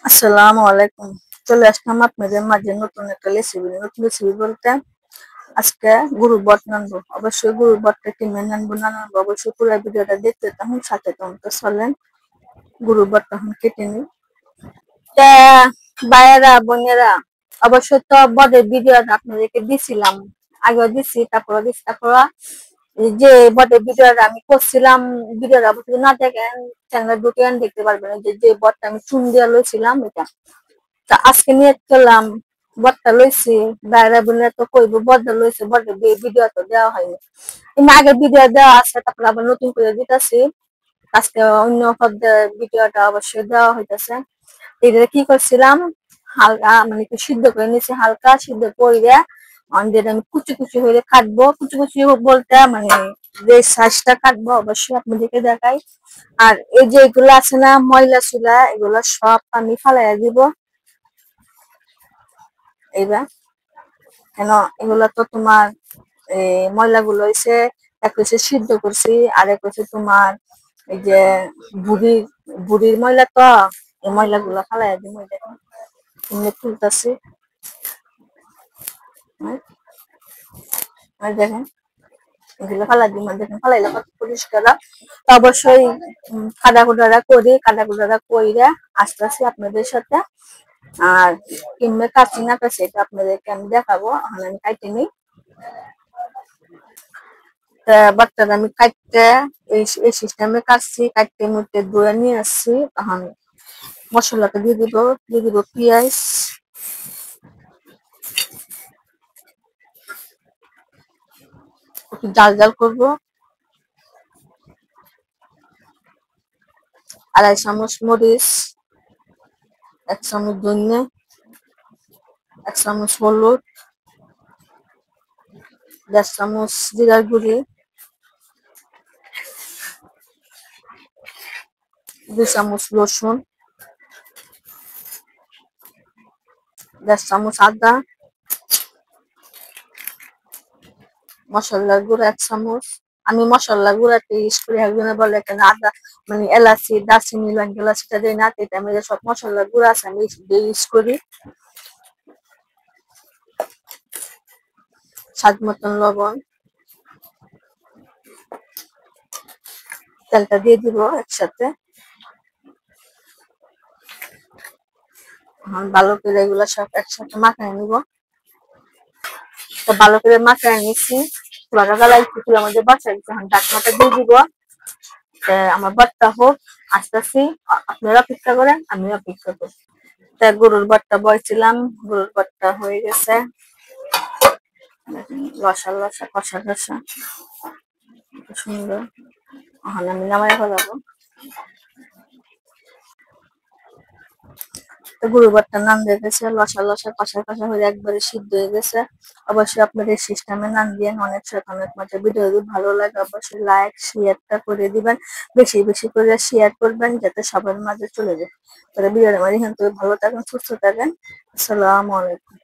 আসসালামু আলাইকুম। চলে আসলাম আপনাদের মাঝে নতুন একটা রেসিপি। নতুন রেসিপি বলতে আজকে গরুর বট নানবো। অবশ্যই গরুর বটটা কিনে নানবো না নানবো অবশ্যই পুরো ভিডিওটা দেখতে তখন সাথে তখন তো চলেন গরুর বটটা এখন কেটে নিই। তা ভাইয়েরা বোনেরা অবশ্যই তো বটের ভিডিওটা আপনাদেরকে দিছিলাম, আগেও দিছি তারপর এই যে বটের ভিডিওটা আমি করছিলাম, ভিডিওটা অবশ্যই না দেখেন চ্যানেল ঢুকে দেখতে পারবেন। যে বটটা আমি চুন দিয়ে লইছিলাম এটা, তা আজকে নিয়ে চললাম বটটা লইছি। বাইরে বোনের তো কইবো বটটা লইছে, বটের ভিডিও তো দেওয়া হয়নি, কিন্তু আগে ভিডিও দেওয়া আছে, তারপর আবার নতুন করে দিতেছি। আজকে অন্য পর্যায়ে ভিডিওটা অবশ্যই দেওয়া হইতেছে। এটা কি করছিলাম, হালকা মানে একটু সিদ্ধ করে নিয়েছি, হালকা সিদ্ধ করে যেটা আমি কুচি কুচি হয়ে কাটবো। কুচি কুচি বলতে মানে যে সাইজটা কাটবো অবশ্যই আপনাদেরকে দেখাই। আর এই যে এগুলো আছে না ময়লা চুলা, এগুলো সব আমি ফালাইয়া দিব। এইবার কেন এগুলো তো তোমার ময়লাগুলো হয়েছে, এক হচ্ছে সিদ্ধ করছি, আর এক হচ্ছে তোমার এই যে বুড়ির বুড়ির ময়লা, তো এই ময়লাগুলো ফালাই দিই। এমনি তুলতেছি, দেখেন এগুলো ফালাই দিই, দেখেন ফালাইলে কত পরিষ্কার। তো অবশ্যই কাটা কুটারা কইরা আসতেছি আপনাদের সাথে। আর কিংবা কাছি না কাছে এটা আপনাদেরকে আমি দেখাবো। এখন আমি কাটে নিই। বাচ্চারা আমি কাটতে এই সিস্টেমে কাটছি, কাটতে মধ্যে ধুয়ে নিয়ে আসছি। এখন মশলাটা দিয়ে দিব পেঁয়াজ, একটু জাল জাল করবো। 2.5 চামচ মরিচ, 1 চামচ ধনিয়া, 1 চামচ হলুদ, 1.5 চামচ জিরার গুঁড়ি, 2 চামচ রসুন, 1.5 চামচ আদা, মশলার গুঁড়া 1 চামচ। আমি মশলার গুঁড়াতে ইউজ করি, একজনে বলে কেন আদা মানে এলাচি দারচিনি লং এলাচিটা দেয় না, এটা আমি সব মশলার গুঁড়া আছে আমি ইউজ করি। স্বাদ মতন লবণ, তেলটা দিয়ে দিব একসাথে। ভালো করে এগুলো সব একসাথে মাখায় নিব। তো ভালো করে মাখায় নিচ্ছি, চুলাটা জ্বালাই চুলার মধ্যে বসাই দিচ্ছি। এখন ঢাকনাটা দিয়ে দিব। আমার ভর্তা হোক, আসতেছি, আপনারা অপেক্ষা করেন, আমি অপেক্ষা করি। তা গরুর ভর্তা বলছিলাম, গরুর ভর্তা হয়ে গেছে, লসা লসা কষা কষা সুন্দর। এখন আমি নামাই ফেলাবো। গরুর ভর্তা নান দিয়ে গেছে, লসা লসা কষা কষা হয়ে একবারে সিদ্ধ হয়ে গেছে। অবশ্যই আপনাদের সিস্টেমে নান দিয়ে অনেক সাথে অনেক মজা। ভিডিও যদি ভালো লাগে অবশ্যই লাইক শেয়ারটা করে দিবেন, বেশি বেশি করে শেয়ার করবেন যাতে সবার মাঝে চলে যায়। তাহলে ভিডিওর মাঝে এখান থেকে ভালো থাকেন, সুস্থ থাকেন। আসসালামু আলাইকুম।